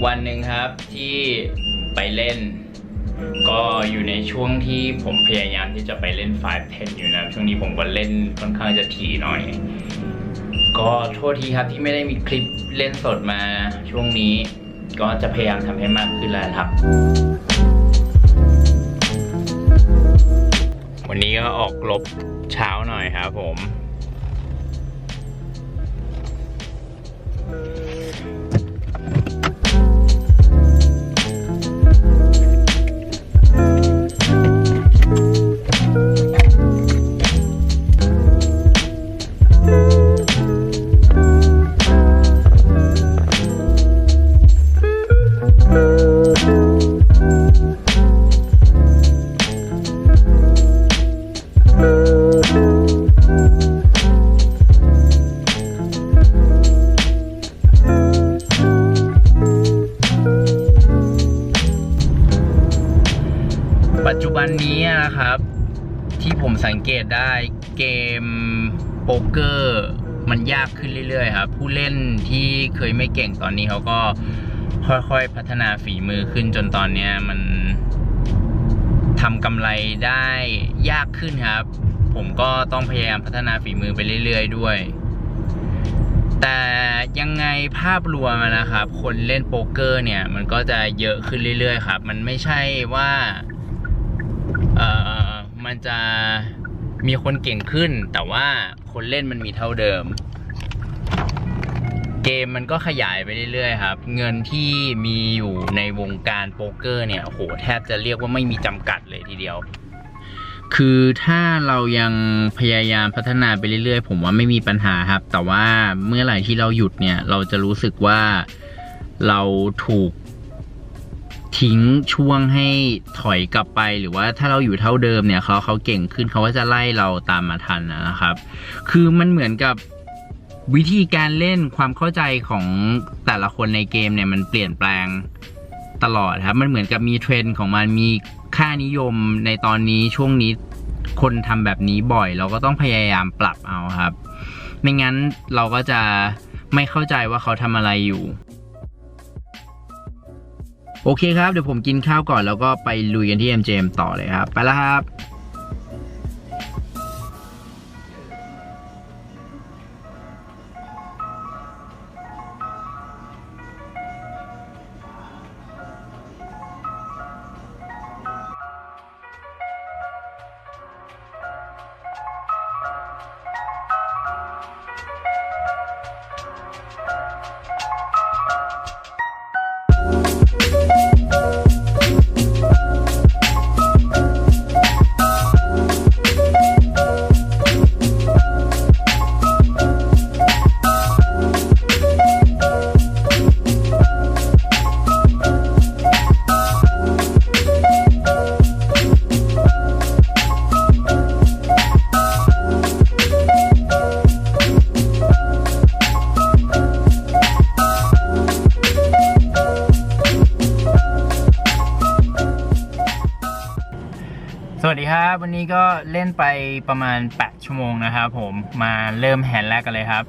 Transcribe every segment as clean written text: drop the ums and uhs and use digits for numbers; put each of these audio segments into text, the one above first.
วันหนึ่งครับที่ไปเล่นก็อยู่ในช่วงที่ผมพยายามที่จะไปเล่น5-10อยู่นะช่วงนี้ผมก็เล่นค่อนข้างจะถี่หน่อยก็โทษทีครับที่ไม่ได้มีคลิปเล่นสดมาช่วงนี้ก็จะพยายามทำให้มากขึ้นแล้วครับวันนี้ก็ออกรบเช้าหน่อยครับผมปัจจุบันนี้นะครับที่ผมสังเกตได้เกมโป๊กเกอร์มันยากขึ้นเรื่อยๆครับผู้เล่นที่เคยไม่เก่งตอนนี้เขาก็ค่อยๆพัฒนาฝีมือขึ้นจนตอนนี้มันทำกำไรได้ยากขึ้นครับผมก็ต้องพยายามพัฒนาฝีมือไปเรื่อยๆด้วยแต่ยังไงภาพรวมนะครับคนเล่นโป๊กเกอร์เนี่ยมันก็จะเยอะขึ้นเรื่อยๆครับมันไม่ใช่ว่ามันจะมีคนเก่งขึ้นแต่ว่าคนเล่นมันมีเท่าเดิมเกมมันก็ขยายไปเรื่อยๆครับเงินที่มีอยู่ในวงการโป๊กเกอร์เนี่ยโหแทบจะเรียกว่าไม่มีจำกัดเลยทีเดียวคือถ้าเรายังพยายามพัฒนาไปเรื่อยๆผมว่าไม่มีปัญหาครับแต่ว่าเมื่อไหร่ที่เราหยุดเนี่ยเราจะรู้สึกว่าเราถูกทิ้งช่วงให้ถอยกลับไปหรือว่าถ้าเราอยู่เท่าเดิมเนี่ยเขาเก่งขึ้นเขาก็จะไล่เราตามมาทันนะครับคือมันเหมือนกับวิธีการเล่นความเข้าใจของแต่ละคนในเกมเนี่ยมันเปลี่ยนแปลงตลอดครับมันเหมือนกับมีเทรนด์ของมันมีค่านิยมในตอนนี้ช่วงนี้คนทำแบบนี้บ่อยเราก็ต้องพยายามปรับเอาครับไม่งั้นเราก็จะไม่เข้าใจว่าเขาทำอะไรอยู่โอเคครับเดี๋ยวผมกินข้าวก่อนแล้วก็ไปลุยกันที่ MGM ต่อเลยครับไปแล้วครับสวัสดีครับวันนี้ก็เล่นไปประมาณ8ชั่วโมงนะครับผมมาเริ่มแฮนด์แรกกันเลยครับ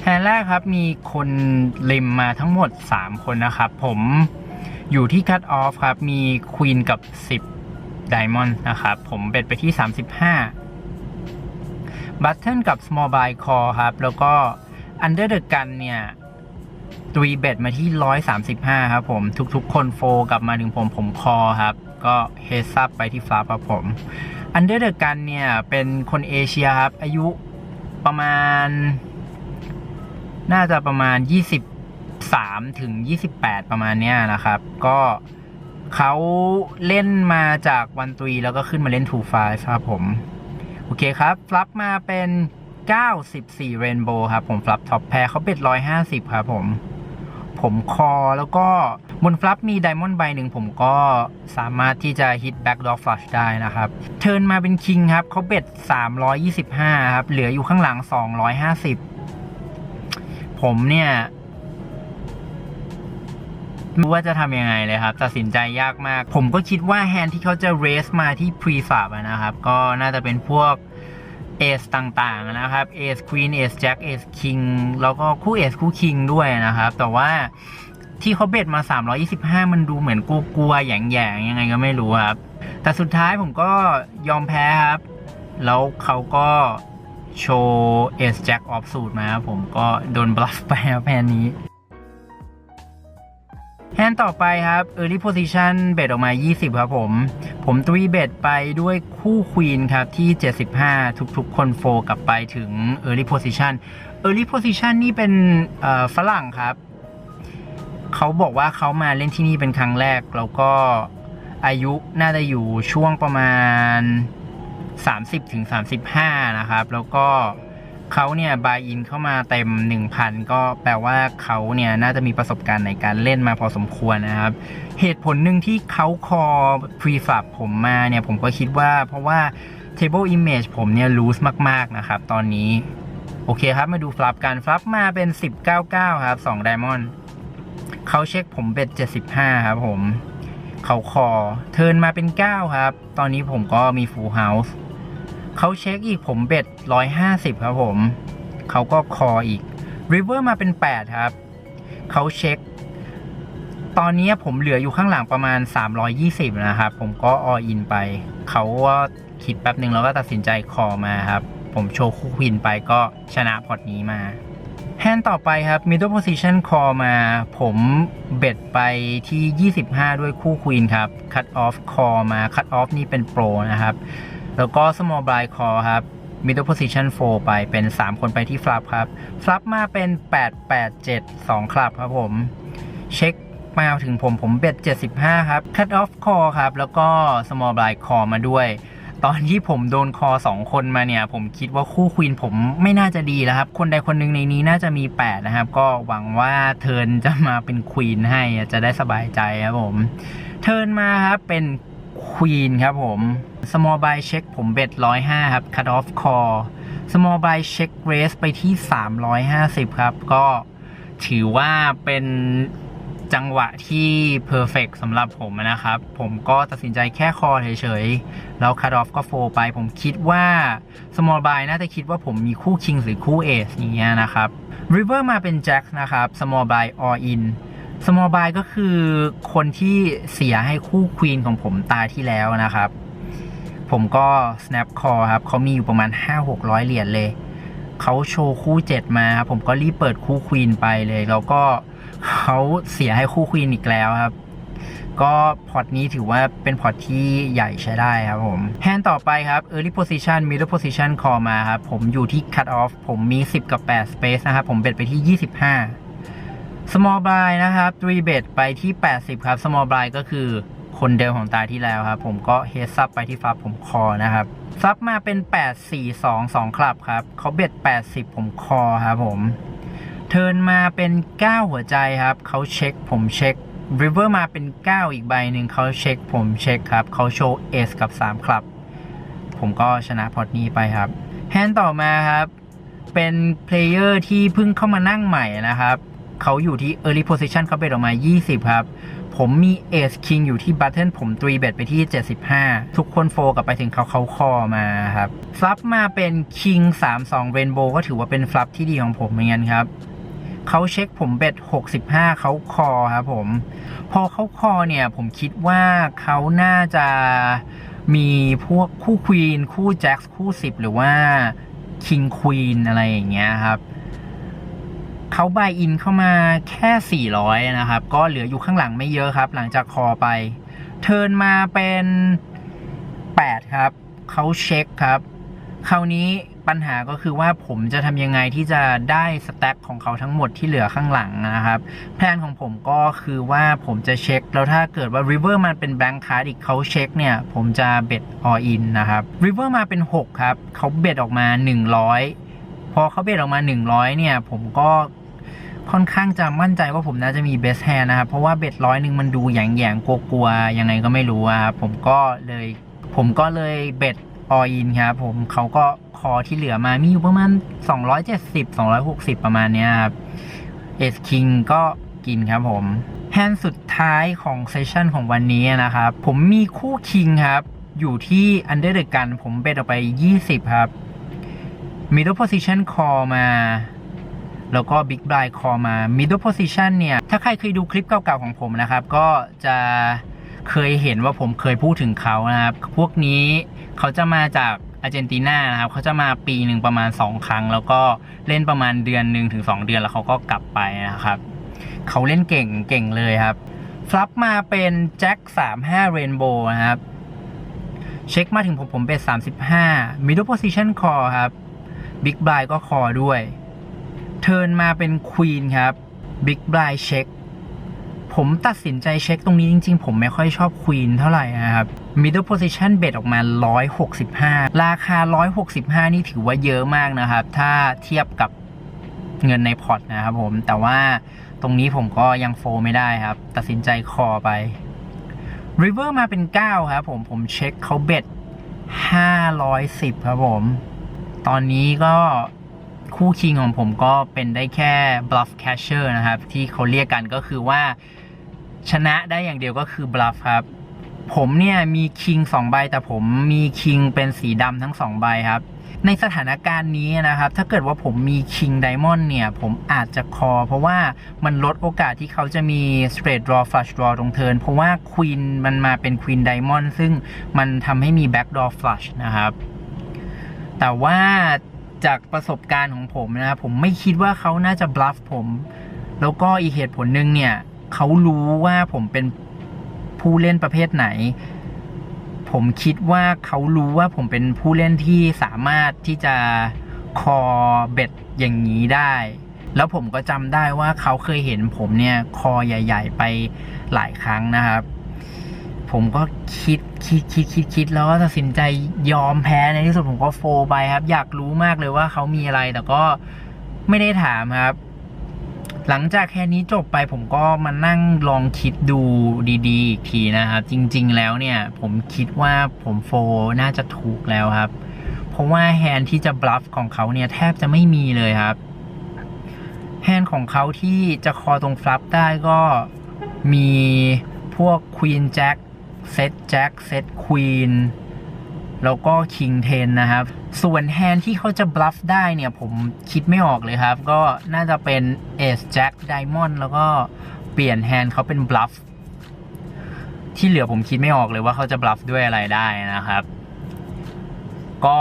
แฮนด์แรกครับมีคนริมมาทั้งหมด3คนนะครับผมอยู่ที่คัตออฟครับมีควีนกับ10 Diamond นะครับผมเบ็ดไปที่35 Button กับ Small Blind Call ครับแล้วก็ Under the Gun เนี่ยตีเบ็ดมาที่135ครับผมทุกๆคนโฟกลับมาถึงผมคอครับก็เฮดซับไปที่ฟลาครับผม Under the Gun เนี่ยเป็นคนเอเชียครับอายุประมาณน่าจะประมาณ23ถึง28ประมาณเนี้ยนะครับก็เขาเล่นมาจาก1-3แล้วก็ขึ้นมาเล่น2-5ครับผมโอเคครับฟลับมาเป็น94 Rainbow ครับผมฟลับท็อปแพรเขาเบ็ด150ครับผมคอแล้วก็บนฟลับมีไดมอนด์ใบหนึ่งผมก็สามารถที่จะฮิตแบ็กดอร์ฟลัชได้นะครับเทิร์นมาเป็นคิงครับเขาเบ็ด325ครับเหลืออยู่ข้างหลัง250ผมเนี่ยไม่รู้ว่าจะทำยังไงเลยครับตัดสินใจยากมากผมก็คิดว่าแฮนด์ที่เขาจะเรสมาที่พรีฟาบนะครับก็น่าจะเป็นพวกเอสต่างๆนะครับเอสควีนเอสแจ็คเอสคิงแล้วก็คู่เอสคู่คิงด้วยนะครับแต่ว่า ที่เขาเบ็ดมา325มันดูเหมือนกลัวๆแหย่งๆยังไงก็ไม่รู้ครับแต่สุดท้ายผมก็ยอมแพ้ครับแล้วเขาก็โชว์เอสแจ็คออฟสูตรมาครับผมก็โดนบลัฟไปครับแพนนี้แฮนด์ต่อไปครับ Early Position เบ็ดออกมา20ครับผมตรีเบ็ดไปด้วยคู่ควีนครับที่75ทุกๆคนโฟกลับไปถึง Early Position Early Position นี่เป็นฝรั่งครับเขาบอกว่าเขามาเล่นที่นี่เป็นครั้งแรกแล้วก็อายุน่าจะอยู่ช่วงประมาณ30-35นะครับแล้วก็เขาเนี่ยบายอินเข้ามาเต็ม 1,000 ก็แปลว่าเขาเนี่ยน่าจะมีประสบการณ์ในการเล่นมาพอสมควรนะครับเหตุผลหนึ่งที่เขาคอ preflop ผมมาเนี่ยผมก็คิดว่าเพราะว่า table image ผมเนี่ย loose มากๆนะครับตอนนี้โอเคครับมาดูฟลับกันฟลับมาเป็น10-99ครับ2 diamond เขาเช็คผมเบ็ด75ครับผมเขาคอเทิร์นมาเป็น9ครับตอนนี้ผมก็มี full houseเขาเช็คอีกผมเบ็ด150ครับผมเขาก็คออีก river มาเป็น8ครับเขาเช็คตอนนี้ผมเหลืออยู่ข้างหลังประมาณ320นะครับผมก็ all in ไปเขาก็คิดแป๊บหนึ่งแล้วก็ตัดสินใจคอมาครับผมโชว์คู่ควีนไปก็ชนะพอร์ตนี้มาแฮนด์ต่อไปครับ middle position call มาผมเบ็ดไปที่25ด้วยคู่ควีนครับ cut off call มา cut off นี่เป็นโปรนะครับแล้วก็ small blind call ครับ middle position 4ไปเป็น3คนไปที่ flop ครับ flop มาเป็น887 2คลับครับผมเช็คมาถึงผมเบ็ด75ครับ cut off call ครับแล้วก็ small blind call มาด้วยตอนที่ผมโดนคอ2คนมาเนี่ยผมคิดว่าคู่ควีนผมไม่น่าจะดีแล้วครับคนใดคนหนึ่งในนี้น่าจะมี8นะครับก็หวังว่าเทิร์นจะมาเป็นควีนให้จะได้สบายใจครับผมเทิร์นมาครับเป็นควีนครับผม small buy check ผมเบ็ด105ครับ cut off call small buy check raise ไปที่350ครับก็ถือว่าเป็นจังหวะที่เพอร์เฟกต์สำหรับผมนะครับผมก็ตัดสินใจแค่คอเฉยๆแล้ว cut off ก็โฟไปผมคิดว่า small buy น่าจะคิดว่าผมมีคู่ king หรือคู่ ace อย่างเงี้ยนะครับ river มาเป็น jack นะครับ small buy all in small buy ก็คือคนที่เสียให้คู่ queen ของผมตาที่แล้วนะครับผมก็ snap call ครับเขามีอยู่ประมาณ 500-600 เหรียญเลยเขาโชว์คู่7มาผมก็รีบเปิดคู่ queen ไปเลยแล้วก็เขาเสียให้คู่ควีนอีกแล้วครับก็พอร์ตนี้ถือว่าเป็นพอร์ตที่ใหญ่ใช้ได้ครับผมแฮนด์ต่อไปครับ early position middle position call มาครับผมอยู่ที่ cut off ผมมี10กับ8 space นะครับผมเบ็ดไปที่25 small blind นะครับ 3 bet ไปที่80ครับ small blind ก็คือคนเดิมของตาที่แล้วครับผมก็ heads up ไปที่ฟลับผมคอนะครับฟลับมาเป็น8-4-2 2คลับครับเขาเบ็ด80ผมคอครับผมเทิร์นมาเป็น9หัวใจครับเขาเช็คผมเช็ค river มาเป็น9อีกใบหนึ่งเขาเช็คผมเช็คครับเขาโชว์เอสกับ3ครับผมก็ชนะพอร์ตนี้ไปครับแฮนด์ต่อมาครับเป็นเพลเยอร์ที่เพิ่งเข้ามานั่งใหม่นะครับเขาอยู่ที่ early position เขาเบ็ดออกมา20ครับผมมีเอสคิงอยู่ที่บัตเทิลผม3เบ็ดไปที่75ทุกคนโฟกลับไปถึงเขาคอมาครับฟลับมาเป็นคิง32เรนโบว์ก็ถือว่าเป็นฟลับที่ดีของผมเหมือนกันครับเขาเช็คผมเบ็ด65เขาคอครับผมพอเขาคอเนี่ยผมคิดว่าเขาน่าจะมีพวกคู่ควีนคู่แจ็คคู่10หรือว่าคิงควีนอะไรอย่างเงี้ยครับเขาบายอินเข้ามาแค่400นะครับก็เหลืออยู่ข้างหลังไม่เยอะครับหลังจากคอไปเทิร์นมาเป็น8ครับเขาเช็คครับคราวนี้ปัญหาก็คือว่าผมจะทำยังไงที่จะได้สแต็กของเขาทั้งหมดที่เหลือข้างหลังนะครับแผนของผมก็คือว่าผมจะเช็คแล้วถ้าเกิดว่า river มันเป็น blank card อีกเขาเช็คเนี่ยผมจะเบ็ด all in นะครับ river มาเป็น6ครับเขาเบ็ดออกมา100พอเขาเบ็ดออกมา100เนี่ยผมก็ค่อนข้างจะมั่นใจว่าผมน่าจะมี best hand นะครับเพราะว่าเบ็ด100มันดูแหย่งๆกลัวๆยังไงก็ไม่รู้ครับผมก็เลยเบ็ดall in ครับผมเขาก็คอที่เหลือมามีอยู่ประมาณ270-260ประมาณนี้ครับเอสคิงก็กินครับผมแฮนด์สุดท้ายของเซสชั่นของวันนี้นะครับผมมีคู่คิงครับอยู่ที่ under the gun ผมเบ็ดออกไป20ครับ middle position call มา แล้วก็ Big Blind Call มา Middle Position เนี่ยถ้าใครเคยดูคลิปเก่าๆของผมนะครับก็จะเคยเห็นว่าผมเคยพูดถึงเขานะครับพวกนี้เขาจะมาจากอาร์เจนตินานะครับเขาจะมาปีหนึ่งประมาณ2ครั้งแล้วก็เล่นประมาณเดือน1 ถึง 2 เดือนแล้วเขาก็กลับไปนะครับเขาเล่นเก่งเลยครับฟลัปมาเป็นแจ็ค35เรนโบว์นะครับเช็คมาถึงผมเป็น35 Middle Position Call ครับ Big Blind ก็คอด้วยเทิร์นมาเป็นควีนครับ Big Blind เช็คผมตัดสินใจเช็คตรงนี้จริงๆผมไม่ค่อยชอบควีนเท่าไหร่นะครับ Middle Position เบ็ดออกมา165ราคา165นี่ถือว่าเยอะมากนะครับถ้าเทียบกับเงินในพอร์ตนะครับผมแต่ว่าตรงนี้ผมก็ยังโฟไม่ได้ครับตัดสินใจคอไป River มาเป็น9ครับผมเช็คเขาเบ็ด510ครับผมตอนนี้ก็คู่คิงของผมก็เป็นได้แค่ bluff catcher นะครับที่เขาเรียกกันก็คือว่าชนะได้อย่างเดียวก็คือ bluff ครับผมเนี่ยมีคิง2ใบแต่ผมมีคิงเป็นสีดำทั้ง2ใบครับในสถานการณ์นี้นะครับถ้าเกิดว่าผมมีคิงไดมอนด์เนี่ยผมอาจจะคอเพราะว่ามันลดโอกาสที่เขาจะมี straight draw flush draw ตรงเทิร์นเพราะว่าควีนมันมาเป็นควีนไดมอนด์ซึ่งมันทำให้มี back door flush นะครับแต่ว่าจากประสบการณ์ของผมนะครับผมไม่คิดว่าเขาน่าจะบลัฟผมแล้วก็อีกเหตุผลหนึ่งเนี่ยเขารู้ว่าผมเป็นผู้เล่นประเภทไหนผมคิดว่าเขารู้ว่าผมเป็นผู้เล่นที่สามารถที่จะคอเบ็ดอย่างนี้ได้แล้วผมก็จำได้ว่าเขาเคยเห็นผมเนี่ยคอใหญ่ๆไปหลายครั้งนะครับผมก็คิดแล้วก็ตัดสินใจยอมแพ้ในที่สุดผมก็โฟลไปครับอยากรู้มากเลยว่าเขามีอะไรแต่ก็ไม่ได้ถามครับหลังจากแค่นี้จบไปผมก็มานั่งลองคิดดูดีๆอีกทีนะครับจริงๆแล้วเนี่ยผมคิดว่าผมโฟลน่าจะถูกแล้วครับเพราะว่าแฮนด์ที่จะบลัฟของเขาเนี่ยแทบจะไม่มีเลยครับแฮนด์ของเขาที่จะคอตรงฟลัปได้ก็มีพวกควีนแจ็คเซตแจ็คเซตควีนแล้วก็คิง10นะครับส่วนแฮนด์ที่เขาจะบลัฟได้เนี่ยผมคิดไม่ออกเลยครับก็น่าจะเป็นเอสแจ็คไดมอนด์แล้วก็เปลี่ยนแฮนด์เขาเป็นบลัฟที่เหลือผมคิดไม่ออกเลยว่าเขาจะบลัฟด้วยอะไรได้นะครับก็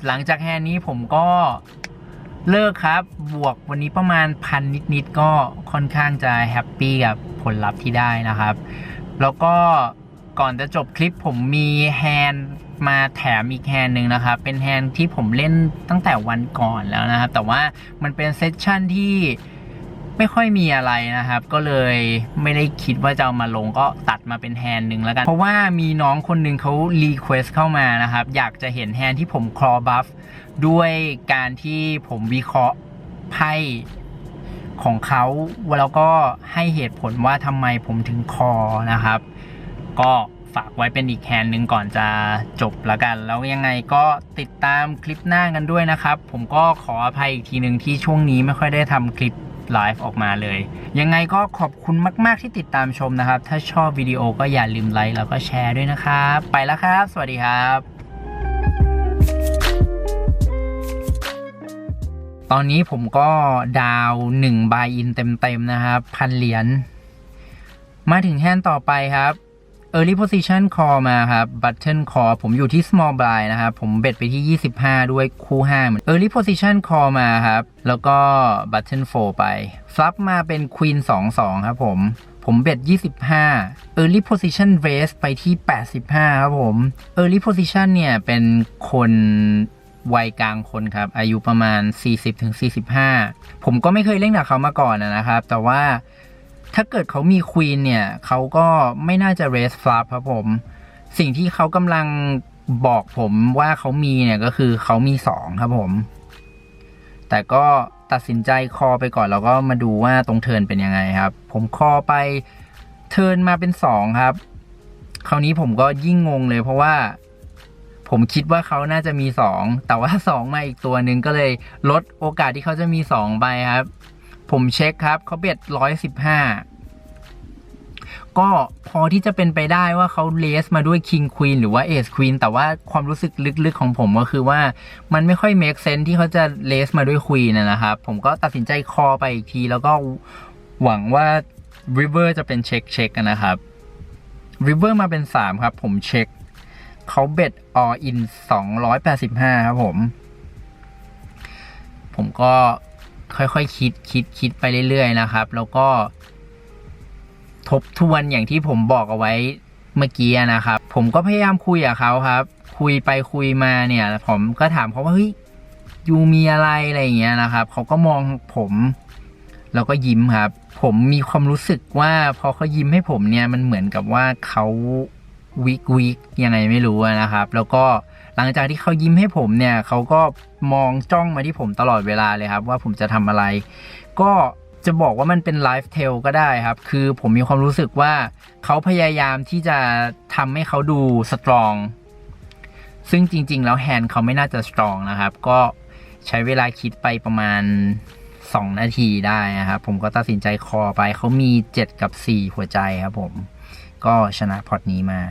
หลังจากแฮนด์นี้ผมก็เลิกครับบวกวันนี้ประมาณ1,000นิดๆก็ค่อนข้างจะแฮปปี้กับผลลัพธ์ที่ได้นะครับแล้วก็ก่อนจะจบคลิปผมมีแฮนด์มาแถมอีกแฮนด์หนึ่งนะครับเป็นแฮนด์ที่ผมเล่นตั้งแต่วันก่อนแล้วนะครับแต่ว่ามันเป็นเซสชั่นที่ไม่ค่อยมีอะไรนะครับก็เลยไม่ได้คิดว่าจะเอามาลงก็ตัดมาเป็นแฮนด์หนึ่งแล้วกันเพราะว่ามีน้องคนหนึ่งเขารีเควสเข้ามานะครับอยากจะเห็นแฮนด์ที่ผมคลอบัฟด้วยการที่ผมวิเคราะห์ไพ่ของเขาแล้วก็ให้เหตุผลว่าทำไมผมถึงคอนะครับก็ฝากไว้เป็นอีกแฮนด์หนึ่งก่อนจะจบแล้วกันแล้วยังไงก็ติดตามคลิปหน้ากันด้วยนะครับผมก็ขออภัยอีกทีหนึ่งที่ช่วงนี้ไม่ค่อยได้ทำคลิปไลฟ์ออกมาเลยยังไงก็ขอบคุณมากๆที่ติดตามชมนะครับถ้าชอบวิดีโอก็อย่าลืมไลค์แล้วก็แชร์ด้วยนะครับไปแล้วครับสวัสดีครับตอนนี้ผมก็ดาว1 buy in เต็มๆนะครับ1,000 เหรียญมาถึงแฮนด์ต่อไปครับ Early Position Call มาครับ Button Call ผมอยู่ที่ Small Blind นะครับผมเบ็ดไปที่25ด้วยคู่5เหมือน Early Position Call มาครับแล้วก็ Button 4ไป Flop มาเป็น Queen 22ครับผมเบ็ด25 Early Position Raise ไปที่85ครับผม Early Position เนี่ยเป็นคนวัยกลางคนครับอายุประมาณ 40-45 ผมก็ไม่เคยเล่นกับเขามาก่อนนะครับแต่ว่าถ้าเกิดเขามีควีนเนี่ยเขาก็ไม่น่าจะเรสฟลัปครับผมสิ่งที่เขากำลังบอกผมว่าเขามีเนี่ยก็คือเขามี2ครับผมแต่ก็ตัดสินใจคอไปก่อนแล้วก็มาดูว่าตรงเทิร์นเป็นยังไงครับผมคอไปเทิร์นมาเป็น2ครับคราวนี้ผมก็ยิ่งงงเลยเพราะว่าผมคิดว่าเขาน่าจะมี2แต่ว่า2มาอีกตัวหนึ่งก็เลยลดโอกาสที่เขาจะมี2ไปครับผมเช็คครับเขาเบ็ด115ก็ผ อที่จะเป็นไปได้ว่าเขาเลสมาด้วย King Queen หรือว่า Ace Queen แต่ว่าความรู้สึกลึกๆของผมก็คือว่ามันไม่ค่อย make sense ที่เขาจะเลสมาด้วย Queen นะครับผมก็ตัดสินใจคอไปอีกทีแล้วก็หวังว่า River จะเป็นเช็คนะครับ River มาเป็น3ครับผมเช็คเขาเบ็ด all in 285ครับผมก็ค่อยๆคิดไปเรื่อยๆนะครับแล้วก็ทบทวนอย่างที่ผมบอกเอาไว้เมื่อกี้นะครับผมก็พยายามคุยกับเขาครับคุยไปคุยมาเนี่ยผมก็ถามเขาว่าเฮ้ยยูมีอะไรอย่างเงี้ยนะครับเขาก็มองผมแล้วก็ยิ้มครับผมมีความรู้สึกว่าพอเขายิ้มให้ผมเนี่ยมันเหมือนกับว่าเขาวิกยังไงไม่รู้นะครับแล้วก็หลังจากที่เขายิ้มให้ผมเนี่ยเขาก็มองจ้องมาที่ผมตลอดเวลาเลยครับว่าผมจะทำอะไรก็จะบอกว่ามันเป็นไลฟ์เทลก็ได้ครับคือผมมีความรู้สึกว่าเขาพยายามที่จะทำให้เขาดูสตรองซึ่งจริงๆแล้วแฮนด์เขาไม่น่าจะสตรองนะครับก็ใช้เวลาคิดไปประมาณ2 นาทีได้นะครับผมก็ตัดสินใจคอไปเขามี7 กับ 4หัวใจครับผมก็ชนะพอร์ตนี้มา